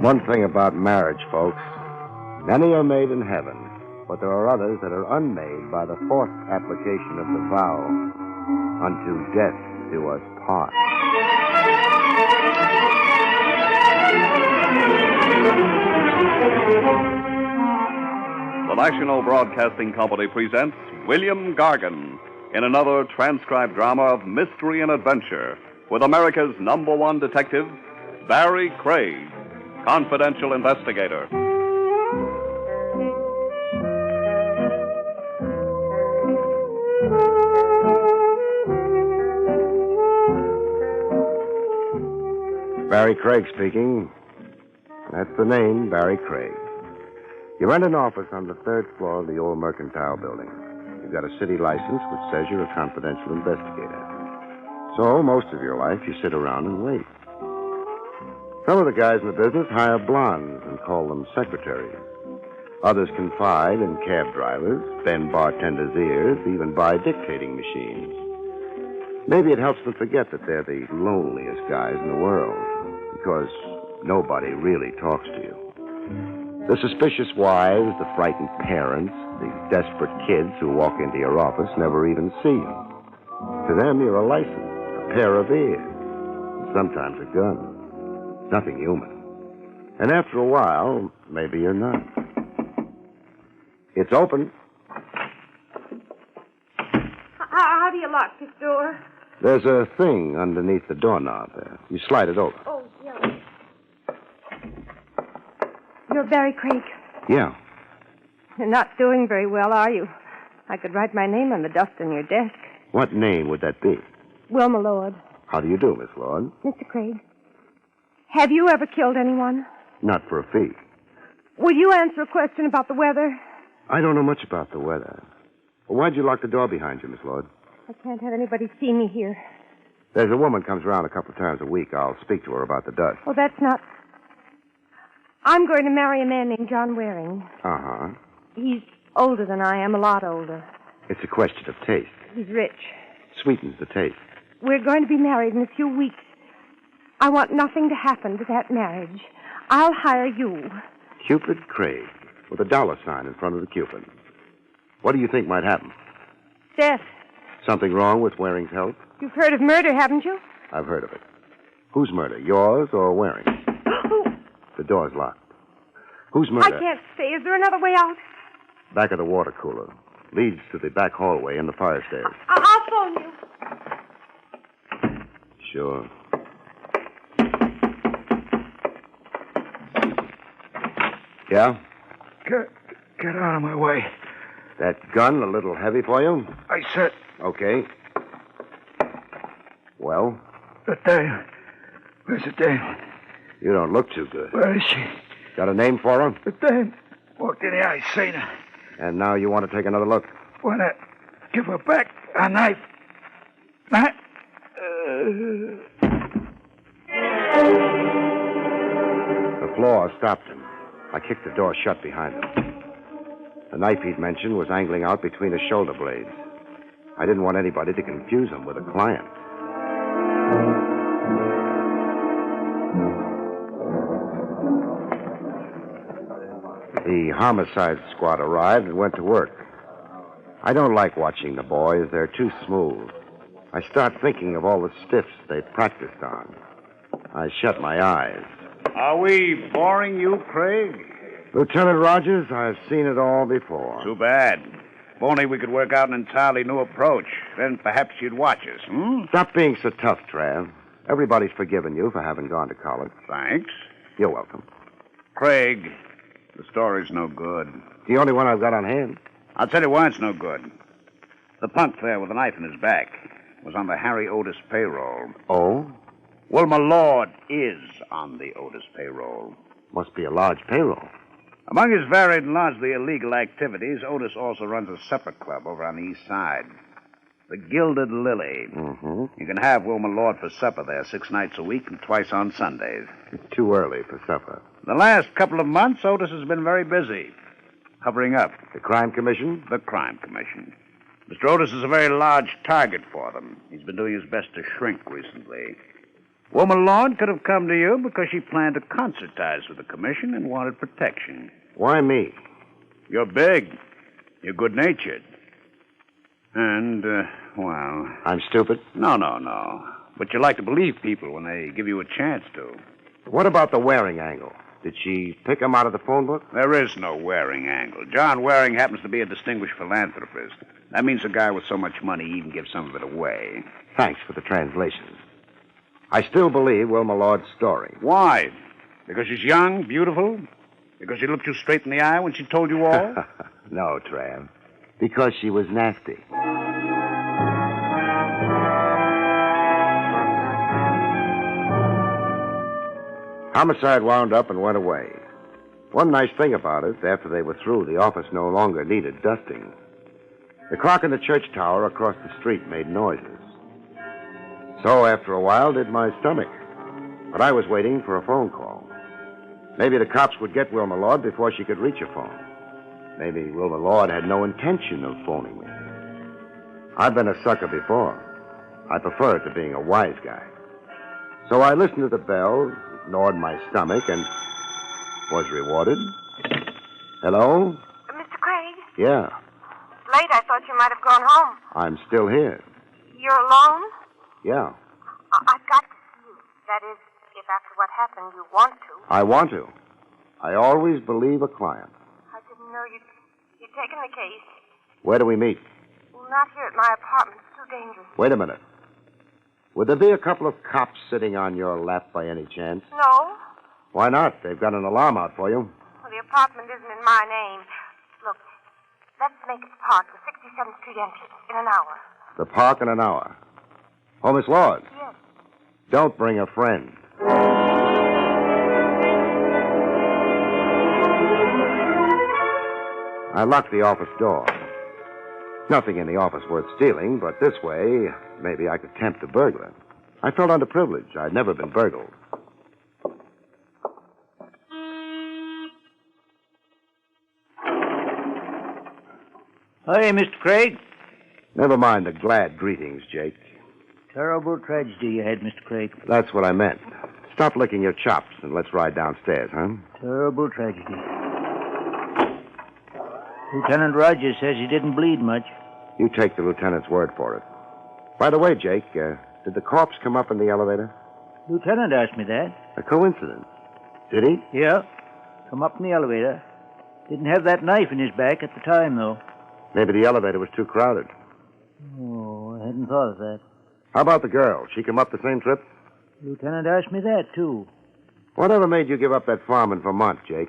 One thing about marriage, folks. Many are made in heaven, but there are others that are unmade by the fourth application of the vow, unto death do us part. The National Broadcasting Company presents William Gargan in another transcribed drama of mystery and adventure with America's #1 detective, Barrie Craig, confidential investigator. Barrie Craig speaking. That's the name, Barrie Craig. You rent an office on the 3rd floor of the old Mercantile building. You've got a city license which says you're a confidential investigator. So, most of your life, you sit around and wait. Some of the guys in the business hire blondes and call them secretaries. Others confide in cab drivers, bend bartenders' ears, even buy dictating machines. Maybe it helps them forget that they're the loneliest guys in the world, because nobody really talks to you. The suspicious wives, the frightened parents, the desperate kids who walk into your office never even see you. To them, you're a license, a pair of ears, and sometimes a gun. Nothing human. And after a while, maybe you're not. It's open. How do you lock this door? There's a thing underneath the doorknob there. You slide it over. Oh, yeah. You're Barrie Craig. Yeah. You're not doing very well, are you? I could write my name on the dust on your desk. What name would that be? Wilma Lord. How do you do, Miss Lord? Mr. Craig, have you ever killed anyone? Not for a fee. Will you answer a question about the weather? I don't know much about the weather. Why'd you lock the door behind you, Miss Lord? I can't have anybody see me here. There's a woman comes around a couple of times a week. I'll speak to her about the dust. Oh, that's not... I'm going to marry a man named John Waring. Uh-huh. He's older than I am, a lot older. It's a question of taste. He's rich. Sweetens the taste. We're going to be married in a few weeks. I want nothing to happen to that marriage. I'll hire you. Cupid Craig, with a $sign in front of the Cupid. What do you think might happen? Death. Something wrong with Waring's health? You've heard of murder, haven't you? I've heard of it. Whose murder, yours or Waring's? The door's locked. Whose murder? I can't stay. Is there another way out? Back of the water cooler. Leads to the back hallway and the fire stairs. I'll phone you. Sure. Yeah? Get out of my way. That gun a little heavy for you? I said... Okay. Well? The dame. Where's the dame? You don't look too good. Where is she? Got a name for her? The dame walked in here. I seen her. And now you want to take another look? Want to give her back a knife. Knife? The floor stopped him. I kicked the door shut behind him. The knife he'd mentioned was angling out between his shoulder blades. I didn't want anybody to confuse him with a client. The homicide squad arrived and went to work. I don't like watching the boys. They're too smooth. I start thinking of all the stiffs they've practiced on. I shut my eyes. Are we boring you, Craig? Lieutenant Rogers, I've seen it all before. Too bad. If only we could work out an entirely new approach. Then perhaps you'd watch us, Stop being so tough, Trav. Everybody's forgiven you for having gone to college. Thanks. You're welcome. Craig, the story's no good. The only one I've got on hand. I'll tell you why it's no good. The punk there with the knife in his back was on the Harry Otis payroll. Oh? Wilma Lord is on the Otis payroll. Must be a large payroll. Among his varied and largely illegal activities, Otis also runs a supper club over on the east side. The Gilded Lily. Mm-hmm. You can have Wilma Lord for supper there 6 nights a week and twice on Sundays. It's too early for supper. The last couple of months, Otis has been very busy. Covering up. The Crime Commission? The Crime Commission. Mr. Otis is a very large target for them. He's been doing his best to shrink recently. Wilma Lord could have come to you because she planned to concertize with the commission and wanted protection. Why me? You're big. You're good-natured. And, well... I'm stupid? No. But you like to believe people when they give you a chance to. What about the Waring angle? Did she pick him out of the phone book? There is no Waring angle. John Waring happens to be a distinguished philanthropist. That means a guy with so much money he can give some of it away. Thanks for the translation. I still believe Wilma Lord's story. Why? Because she's young, beautiful? Because she looked you straight in the eye when she told you all? No, Trav. Because she was nasty. Homicide wound up and went away. One nice thing about it, after they were through, the office no longer needed dusting. The clock in the church tower across the street made noises. So, after a while, did my stomach. But I was waiting for a phone call. Maybe the cops would get Wilma Lord before she could reach a phone. Maybe Wilma Lord had no intention of phoning me. I've been a sucker before. I prefer it to being a wise guy. So I listened to the bell, ignored my stomach, and was rewarded. Hello? Mr. Craig? Yeah, It's late. I thought you might have gone home. I'm still here. You're alone? Yeah, I've got to see you. That is, if after what happened you want to. I want to. I always believe a client. I didn't know you'd taken the case. Where do we meet? Well, not here at my apartment. It's too dangerous. Wait a minute. Would there be a couple of cops sitting on your lap by any chance? No. Why not? They've got an alarm out for you. Well, the apartment isn't in my name. Look, let's make it the park, the 67th Street entrance, in an hour. The park in an hour. Oh, Miss Lord. Yes. Don't bring a friend. I locked the office door. Nothing in the office worth stealing, but this way, maybe I could tempt a burglar. I felt underprivileged. I'd never been burgled. Hey, Mr. Craig. Never mind the glad greetings, Jake. Terrible tragedy you had, Mr. Craig. That's what I meant. Stop licking your chops and let's ride downstairs, huh? Terrible tragedy. Lieutenant Rogers says he didn't bleed much. You take the lieutenant's word for it. By the way, Jake, did the corpse come up in the elevator? Lieutenant asked me that. A coincidence. Did he? Yeah. Come up in the elevator. Didn't have that knife in his back at the time, though. Maybe the elevator was too crowded. Oh, I hadn't thought of that. How about the girl? She come up the same trip? Lieutenant asked me that, too. Whatever made you give up that farm in Vermont, Jake?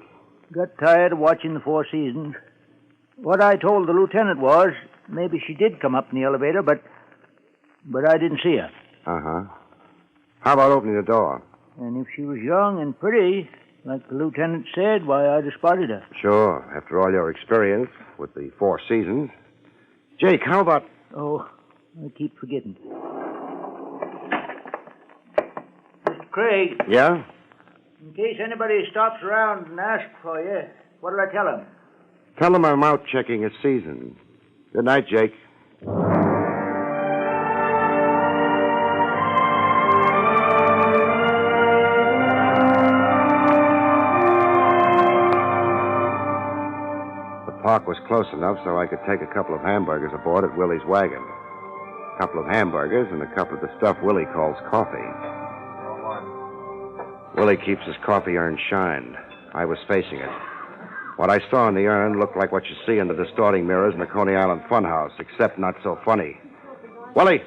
Got tired of watching the Four Seasons. What I told the lieutenant was maybe she did come up in the elevator, but I didn't see her. Uh-huh. How about opening the door? And if she was young and pretty, like the lieutenant said, why, I'd have spotted her. Sure, after all your experience with the Four Seasons. Jake, how about... Oh, I keep forgetting. Mr. Craig, Yeah? in case anybody stops around and asks for you, what'll I tell them? Tell them I'm out checking a season. Good night, Jake. The park was close enough so I could take a couple of hamburgers aboard at Willie's wagon. A couple of hamburgers and a cup of the stuff Willie calls coffee. Willie keeps his coffee urn shined. I was facing it. What I saw in the urn looked like what you see in the distorting mirrors in the Coney Island funhouse, except not so funny. Willie!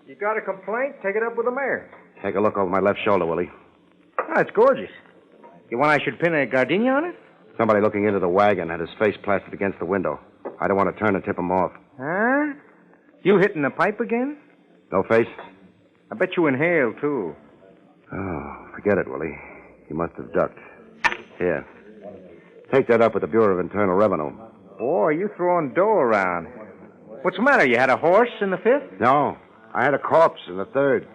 You got a complaint? Take it up with the mayor. Take a look over my left shoulder, Willie. Oh, it's gorgeous. You want I should pin a gardenia on it? Somebody looking into the wagon had his face plastered against the window. I don't want to turn and tip him off. Huh? You hitting the pipe again? No face? I bet you inhaled, too. Oh, forget it, Willie. He must have ducked. Here. Take that up with the Bureau of Internal Revenue. Boy, you throwing dough around. What's the matter? You had a horse in the fifth? No, I had a corpse in the third.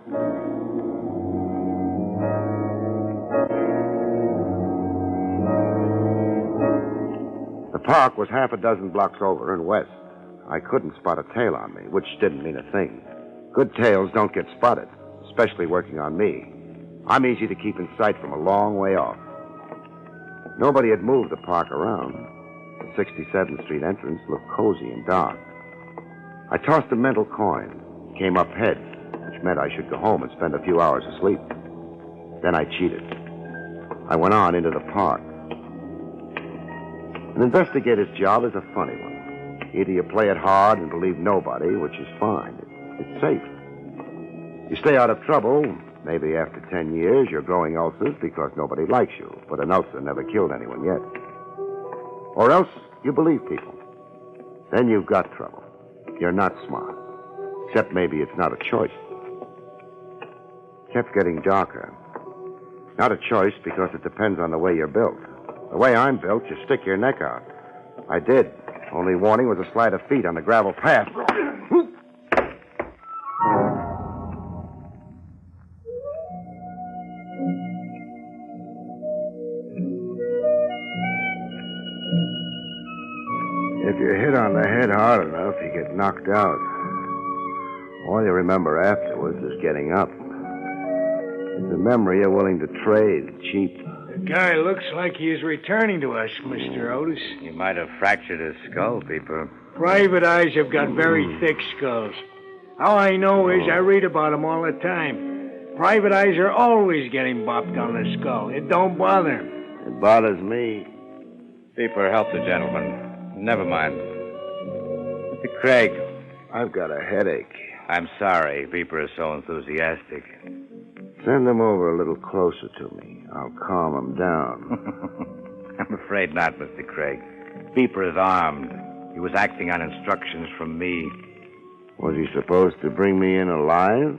The park was half a dozen blocks over and west. I couldn't spot a tail on me, which didn't mean a thing. Good tails don't get spotted, especially working on me. I'm easy to keep in sight from a long way off. Nobody had moved the park around. The 67th Street entrance looked cozy and dark. I tossed a mental coin, came up heads, which meant I should go home and spend a few hours asleep. Then I cheated. I went on into the park. An investigator's job is a funny one. Either you play it hard and believe nobody, which is fine. It's safe. You stay out of trouble. Maybe after 10 years, you're growing ulcers because nobody likes you, but an ulcer never killed anyone yet. Or else you believe people. Then you've got trouble. You're not smart. Except maybe it's not a choice. Kept getting darker. Not a choice because it depends on the way you're built. The way I'm built, you stick your neck out. I did. Only warning was a slide of feet on the gravel path. If you hit on the head hard enough, you get knocked out. All you remember afterwards is getting up. It's a memory you're willing to trade cheap. The guy looks like he is returning to us, Mr. Otis. He might have fractured his skull, people. Private eyes have got very thick skulls. All I know is I read about them all the time. Private eyes are always getting bopped on the skull. It don't bother him. It bothers me. Beeper, help the gentleman. Never mind. Mr. Craig. I've got a headache. I'm sorry Beeper is so enthusiastic. Send him over a little closer to me. I'll calm him down. I'm afraid not, Mr. Craig. Beeper is armed. He was acting on instructions from me. Was he supposed to bring me in alive?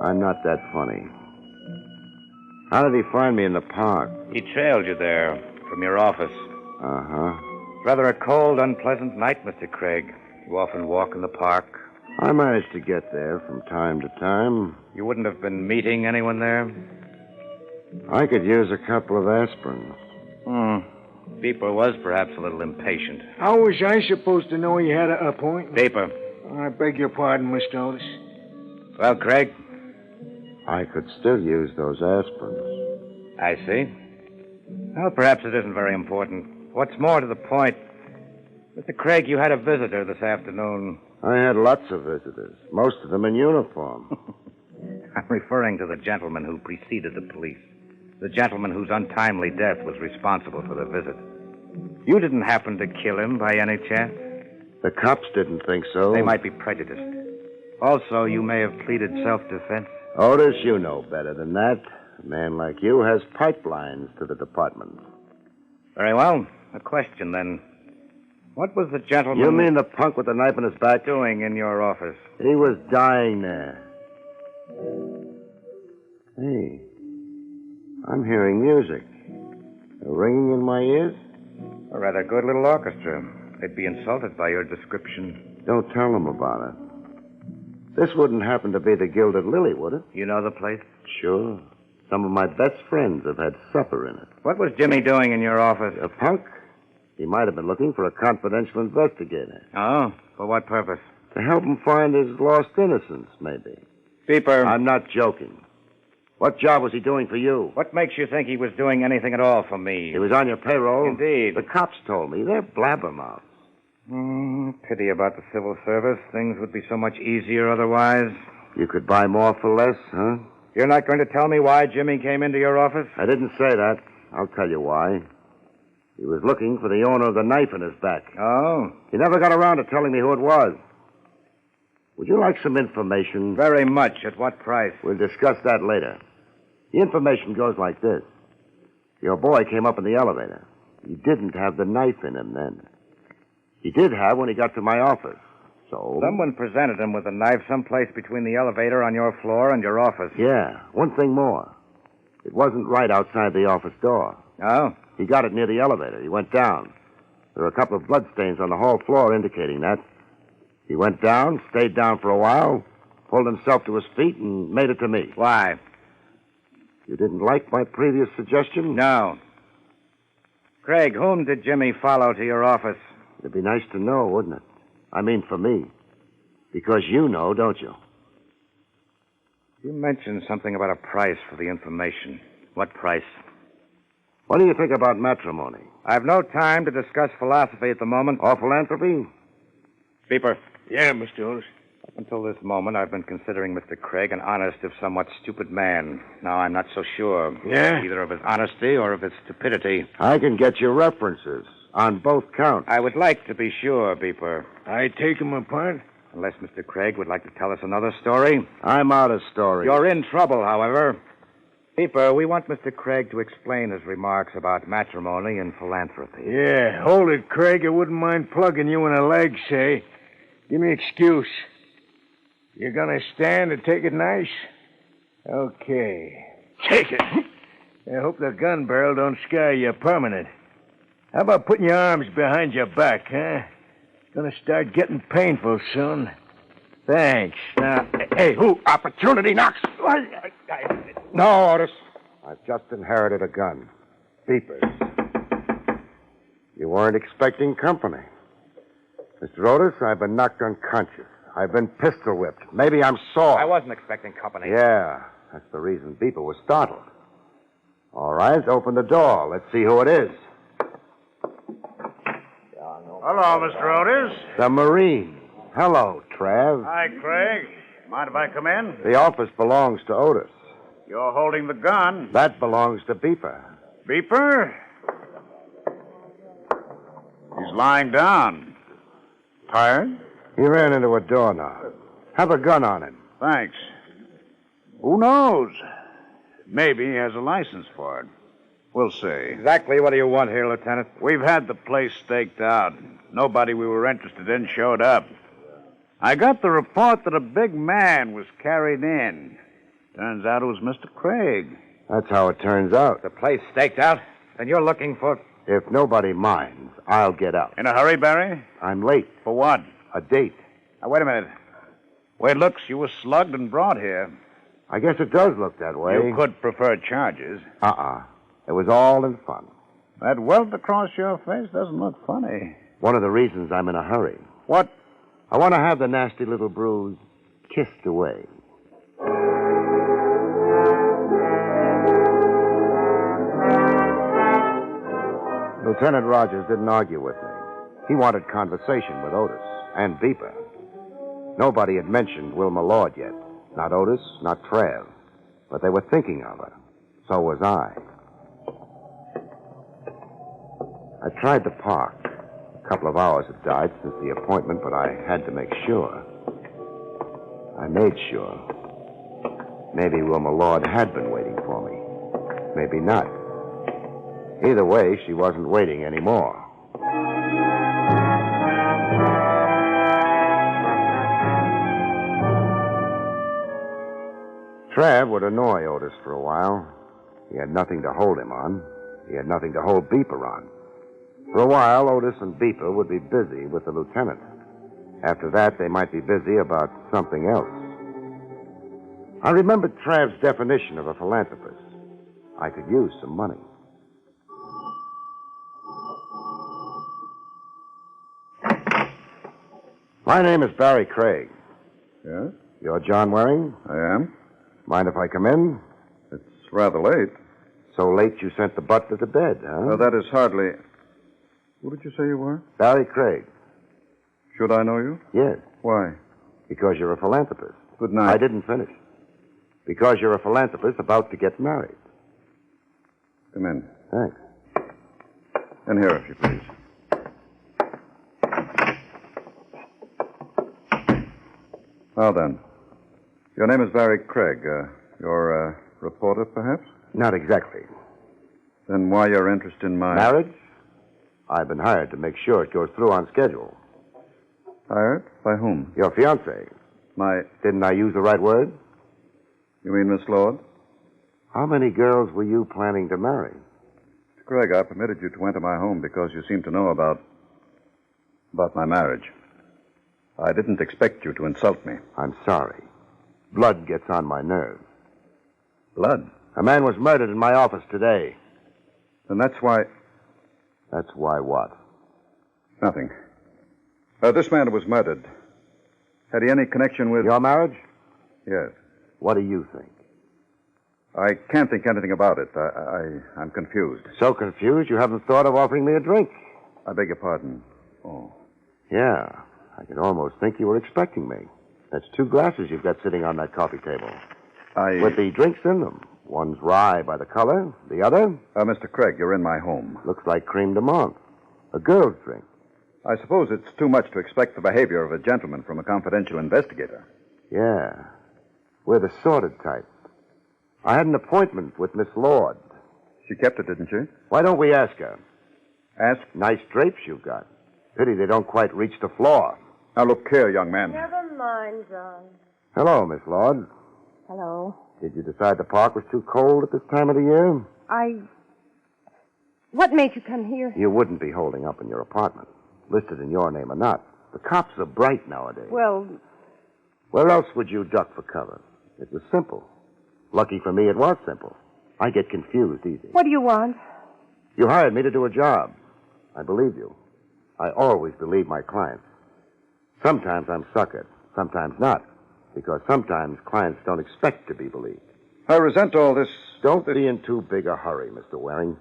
I'm not that funny. How did he find me in the park? He trailed you there from your office. Uh-huh. Rather a cold, unpleasant night, Mr. Craig. You often walk in the park. I managed to get there from time to time. You wouldn't have been meeting anyone there? I could use a couple of aspirins. Beeper was perhaps a little impatient. How was I supposed to know he had an appointment? Beeper. I beg your pardon, Mr. Otis. Well, Craig? I could still use those aspirins. I see. Well, perhaps it isn't very important. What's more to the point, Mr. Craig, you had a visitor this afternoon. I had lots of visitors, most of them in uniform. I'm referring to the gentleman who preceded the police. The gentleman whose untimely death was responsible for the visit. You didn't happen to kill him by any chance? The cops didn't think so. They might be prejudiced. Also, you may have pleaded self-defense. Otis, you know better than that. A man like you has pipelines to the department. Very well. A question, then. What was the gentleman... You mean the punk with the knife in his back? ...doing in your office? He was dying there. Hey, I'm hearing music. A ringing in my ears? A rather good little orchestra. They'd be insulted by your description. Don't tell them about it. This wouldn't happen to be the Gilded Lily, would it? You know the place? Sure. Some of my best friends have had supper in it. What was Jimmy doing in your office? A punk? He might have been looking for a confidential investigator. Oh? For what purpose? To help him find his lost innocence, maybe. Beeper. I'm not joking. What job was he doing for you? What makes you think he was doing anything at all for me? He was on your payroll. Indeed. The cops told me. They're blabbermouths. Pity about the civil service. Things would be so much easier otherwise. You could buy more for less, huh? You're not going to tell me why Jimmy came into your office? I didn't say that. I'll tell you why. He was looking for the owner of the knife in his back. Oh? He never got around to telling me who it was. Would you like some information? Very much. At what price? We'll discuss that later. The information goes like this. Your boy came up in the elevator. He didn't have the knife in him then. He did have when he got to my office. So... Someone presented him with a knife someplace between the elevator on your floor and your office. Yeah. One thing more. It wasn't right outside the office door. Oh? He got it near the elevator. He went down. There were a couple of bloodstains on the hall floor indicating that. He went down, stayed down for a while, pulled himself to his feet, and made it to me. Why? You didn't like my previous suggestion? No. Craig, whom did Jimmy follow to your office? It'd be nice to know, wouldn't it? I mean, for me. Because you know, don't you? You mentioned something about a price for the information. What price? What do you think about matrimony? I've no time to discuss philosophy at the moment. Or philanthropy? Beeper. Yeah, Mr. Otis. Up until this moment, I've been considering Mr. Craig an honest, if somewhat stupid man. Now I'm not so sure. Yeah? Either of his honesty or of his stupidity. I can get you references on both counts. I would like to be sure, Beeper. I take him apart? Unless Mr. Craig would like to tell us another story. I'm out of stories. You're in trouble, however. Beeper, we want Mr. Craig to explain his remarks about matrimony and philanthropy. Yeah, hold it, Craig. I wouldn't mind plugging you in a leg, say. Give me an excuse. You're gonna stand and take it nice? Okay. Take it. I hope the gun barrel don't scar you permanent. How about putting your arms behind your back, huh? Gonna start getting painful soon. Thanks. Now, hey, who? Opportunity knocks. No, Otis. I've just inherited a gun. Beepers. You weren't expecting company. Mr. Otis, I've been knocked unconscious. I've been pistol whipped. Maybe I'm sore. I wasn't expecting company. Yeah, that's the reason Beeper was startled. All right, open the door. Let's see who it is. Hello, Mr. Otis. The Marine. Hello, Trav. Hi, Craig. Mind if I come in? The office belongs to Otis. You're holding the gun. That belongs to Beeper. Beeper? He's lying down. Tired? He ran into a doorknob. Have a gun on him. Thanks. Who knows? Maybe he has a license for it. We'll see. Exactly what do you want here, Lieutenant? We've had the place staked out. Nobody we were interested in showed up. I got the report that a big man was carried in. Turns out it was Mr. Craig. That's how it turns out. The place staked out? Then you're looking for... If nobody minds, I'll get out. In a hurry, Barry? I'm late. For what? A date. Now, wait a minute. Way it looks, you were slugged and brought here. I guess it does look that way. You could prefer charges. It was all in fun. That welt across your face doesn't look funny. One of the reasons I'm in a hurry. What? I want to have the nasty little bruise kissed away. Lieutenant Rogers didn't argue with me. He wanted conversation with Otis and Beeper. Nobody had mentioned Wilma Lord yet. Not Otis, not Trav. But they were thinking of her. So was I. I tried the park. A couple of hours had died since the appointment, but I had to make sure. I made sure. Maybe Wilma Lord had been waiting for me. Maybe not. Either way, she wasn't waiting anymore. Trav would annoy Otis for a while. He had nothing to hold him on. He had nothing to hold Beeper on. For a while, Otis and Beeper would be busy with the lieutenant. After that, they might be busy about something else. I remembered Trav's definition of a philanthropist. I could use some money. My name is Barrie Craig. Yes? You're John Waring? I am. Mind if I come in? It's rather late. So late you sent the butler to bed, huh? Well, that is hardly... Who did you say you were? Barrie Craig. Should I know you? Yes, Why? because you're a philanthropist. Good night. I didn't finish. Because you're a philanthropist about to get married. Come in. Thanks. In here, if you please. Now then. Your name is Barrie Craig. You're a reporter, perhaps? Not exactly. Then why your interest in my... Marriage? I've been hired to make sure it goes through on schedule. Hired? By whom? Your fiancée. My... Didn't I use the right word? You mean Miss Lord? How many girls were you planning to marry? Mr. Craig, I permitted you to enter my home because you seem to know about my marriage. I didn't expect you to insult me. I'm sorry. Blood gets on my nerves. Blood? A man was murdered in my office today. And that's why... That's why what? Nothing. This man who was murdered, had he any connection with... Your marriage? Yes. What do you think? I can't think anything about it. I'm confused. So confused you haven't thought of offering me a drink? I beg your pardon. Oh. Yeah, I can almost think you were expecting me. That's 2 glasses you've got sitting on that coffee table. With the drinks in them. One's rye by the color, the other... Mr. Craig, you're in my home. Looks like creme de menthe. A girl's drink. I suppose it's too much to expect the behavior of a gentleman from a confidential investigator. Yeah. We're the sordid type. I had an appointment with Miss Lord. She kept it, didn't she? Why don't we ask her? Ask? Nice drapes you've got. Pity they don't quite reach the floor. Now, look here, young man. Never mind, John. Hello, Miss Lord. Hello. Did you decide the park was too cold at this time of the year? What made you come here? You wouldn't be holding up in your apartment, listed in your name or not. The cops are bright nowadays. Well... Where else would you duck for cover? It was simple. Lucky for me, it was simple. I get confused easy. What do you want? You hired me to do a job. I believe you. I always believe my clients. Sometimes I'm suckered, sometimes not. Because sometimes clients don't expect to be believed. I resent all this. Don't be in too big a hurry, Mr. Waring.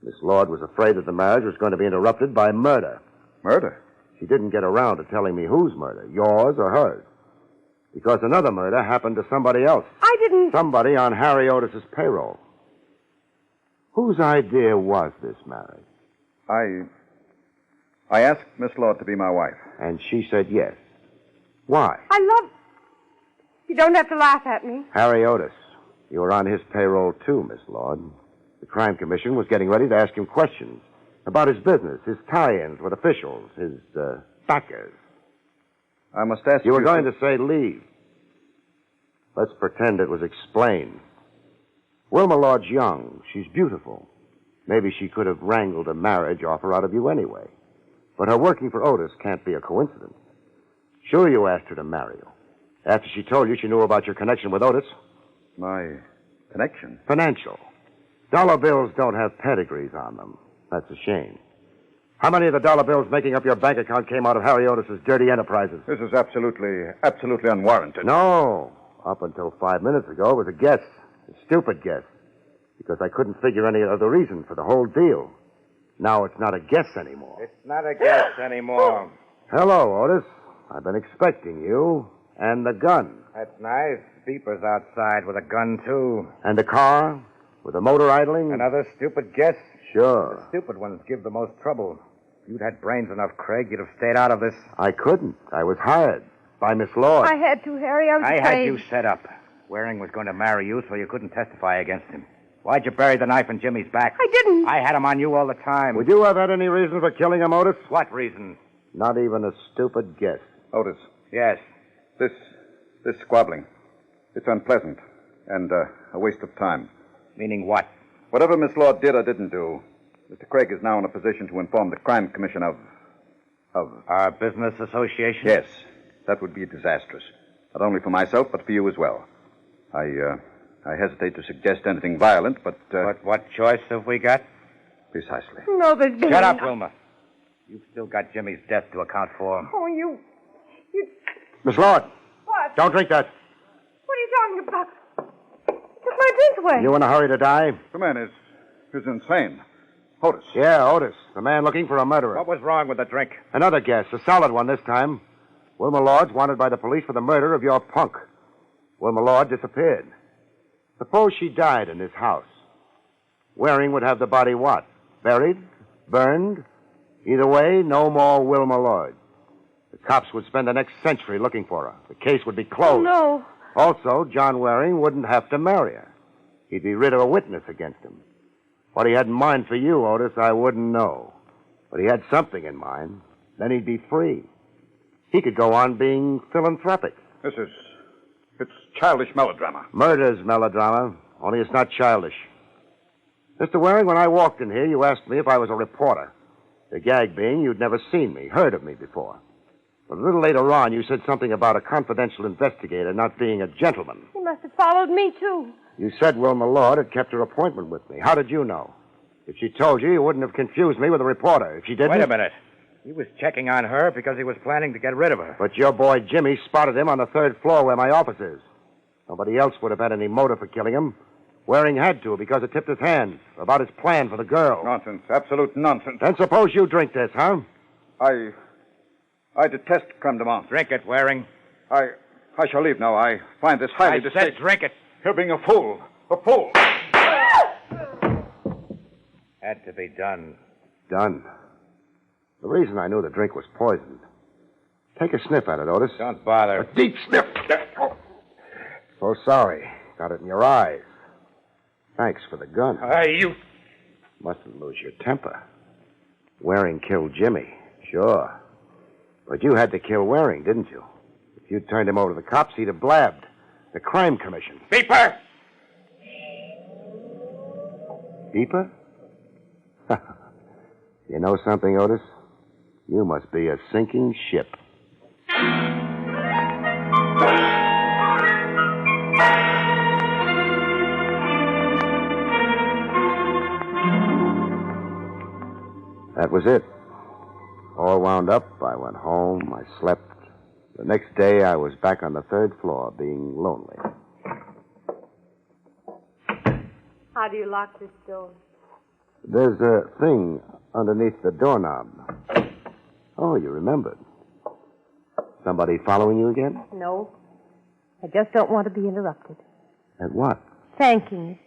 Miss Lord was afraid that the marriage was going to be interrupted by murder. Murder? She didn't get around to telling me whose murder, yours or hers. Because another murder happened to somebody else. I didn't... Somebody on Harry Otis's payroll. Whose idea was this marriage? I asked Miss Lord to be my wife. And she said yes. Why? I love... You don't have to laugh at me. Harry Otis. You were on his payroll, too, Miss Lord. The Crime Commission was getting ready to ask him questions about his business, his tie-ins with officials, his backers. I must ask you... You were going to say leave. Let's pretend it was explained. Wilma Lord's young. She's beautiful. Maybe she could have wrangled a marriage offer out of you anyway. But her working for Otis can't be a coincidence. Sure, you asked her to marry you. After she told you she knew about your connection with Otis. My connection? Financial. Dollar bills don't have pedigrees on them. That's a shame. How many of the dollar bills making up your bank account came out of Harry Otis's dirty enterprises? This is absolutely unwarranted. No. Up until 5 minutes ago, it was a guess. A stupid guess. Because I couldn't figure any other reason for the whole deal. Now it's not a guess anymore. It's not a guess anymore. Hello, Otis. I've been expecting you. And the gun. That's nice. Beeper's outside with a gun, too. And the car? With the motor idling? Another stupid guess? Sure. The stupid ones give the most trouble. If you'd had brains enough, Craig, you'd have stayed out of this. I couldn't. I was hired. By Miss Lord. I had to, Harry. I was I afraid. had you set up. Waring was going to marry you, so you couldn't testify against him. Why'd you bury the knife in Jimmy's back? I didn't. I had him on you all the time. Would you have had any reason for killing him, Otis? What reason? Not even a stupid guess. Otis. Yes. This squabbling. It's unpleasant. And a waste of time. Meaning what? Whatever Miss Lord did or didn't do, Mr. Craig is now in a position to inform the Crime Commission of... Our business association? Yes. That would be disastrous. Not only for myself, but for you as well. I hesitate to suggest anything violent, but... But what choice have we got? Precisely. No, there's been... Shut up, Wilma. You've still got Jimmy's death to account for. Oh, you... Miss Lord. What? Don't drink that. What are you talking about? Took my drink away. You in a hurry to die? The man is insane. Otis. Yeah, Otis. The man looking for a murderer. What was wrong with the drink? Another guess. A solid one this time. Wilma Lord's wanted by the police for the murder of your punk. Wilma Lord disappeared. Suppose she died in this house. Waring would have the body what? Buried? Burned? Either way, no more Wilma Lord. The cops would spend the next century looking for her. The case would be closed. Oh, no. Also, John Waring wouldn't have to marry her. He'd be rid of a witness against him. What he had in mind for you, Otis, I wouldn't know. But he had something in mind. Then he'd be free. He could go on being philanthropic. It's childish melodrama. Murder's melodrama, only it's not childish. Mr. Waring, when I walked in here, you asked me if I was a reporter. The gag being you'd never seen me, heard of me before. But a little later on, you said something about a confidential investigator not being a gentleman. He must have followed me, too. You said Wilma Lord had kept her appointment with me. How did you know? If she told you, you wouldn't have confused me with a reporter. If she didn't... Wait a minute. He was checking on her because he was planning to get rid of her. But your boy Jimmy spotted him on the 3rd floor where my office is. Nobody else would have had any motive for killing him. Waring had to because it tipped his hands about his plan for the girl. Nonsense. Absolute nonsense. Then suppose you drink this, huh? I detest creme de menthe. Drink it, Waring. I shall leave now. I find this highly I said drink it. You're being a fool. A fool. Had to be done. Done. The reason I knew the drink was poisoned. Take a sniff at it, Otis. Don't bother. A deep sniff. So sorry. Got it in your eyes. Thanks for the gun. You... Mustn't lose your temper. Waring killed Jimmy. Sure. But you had to kill Waring, didn't you? If you turned him over to the cops, he'd have blabbed. The crime commission. Beeper! Beeper? You know something, Otis? You must be a sinking ship. That was it. All wound up, I went home, I slept. The next day, I was back on the third floor, being lonely. How do you lock this door? There's a thing underneath the doorknob. Oh, you remembered. Somebody following you again? No. I just don't want to be interrupted. At what? Thanking you.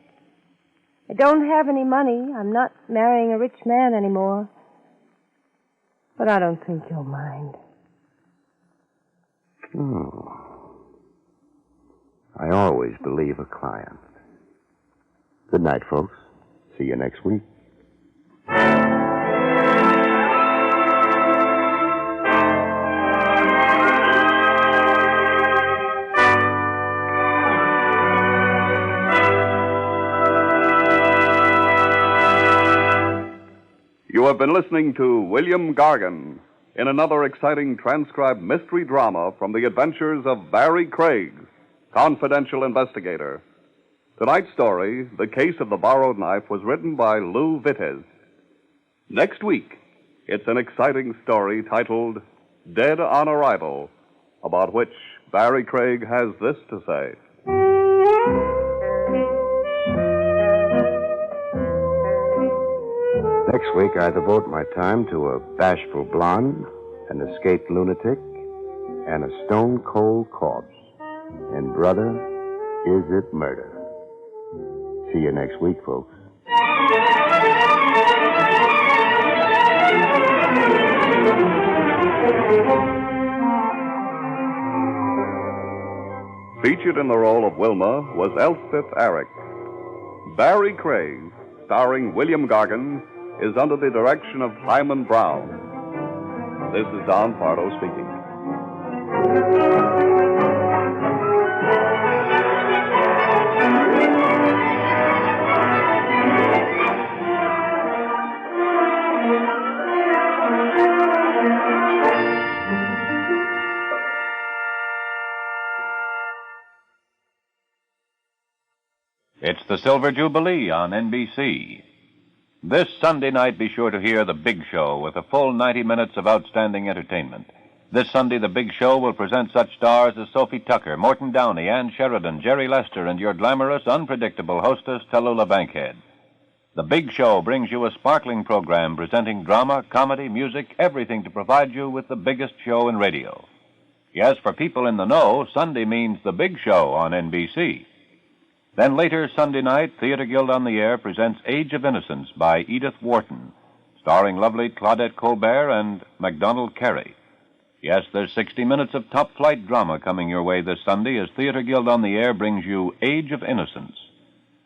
I don't have any money. I'm not marrying a rich man anymore. But I don't think you'll mind. Oh. I always believe a client. Good night, folks. See you next week. You have been listening to William Gargan in another exciting transcribed mystery drama from the adventures of Barrie Craig, confidential investigator. Tonight's story, The Case of the Borrowed Knife, was written by Lou Vitez. Next week, it's an exciting story titled Dead on Arrival, about which Barrie Craig has this to say. Next week, I devote my time to a bashful blonde, an escaped lunatic, and a stone-cold corpse. And, brother, is it murder? See you next week, folks. Featured in the role of Wilma was Elspeth Eric. Barrie Craig, starring William Gargan, is under the direction of Hyman Brown. This is Don Pardo speaking. It's the Silver Jubilee on NBC. This Sunday night, be sure to hear The Big Show with a full 90 minutes of outstanding entertainment. This Sunday, The Big Show will present such stars as Sophie Tucker, Morton Downey, Ann Sheridan, Jerry Lester, and your glamorous, unpredictable hostess, Tallulah Bankhead. The Big Show brings you a sparkling program presenting drama, comedy, music, everything to provide you with the biggest show in radio. Yes, for people in the know, Sunday means The Big Show on NBC. Then later Sunday night, Theater Guild on the Air presents Age of Innocence by Edith Wharton, starring lovely Claudette Colbert and MacDonald Carey. Yes, there's 60 minutes of top-flight drama coming your way this Sunday as Theater Guild on the Air brings you Age of Innocence.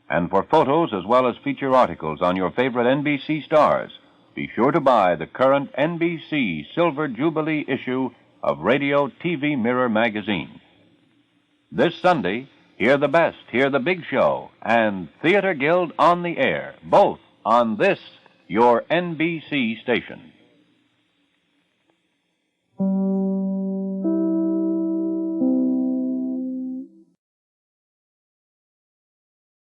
And for photos as well as feature articles on your favorite NBC stars, be sure to buy the current NBC Silver Jubilee issue of Radio TV Mirror magazine. This Sunday, hear the best, hear The Big Show, and Theater Guild on the Air, both on this, your NBC station.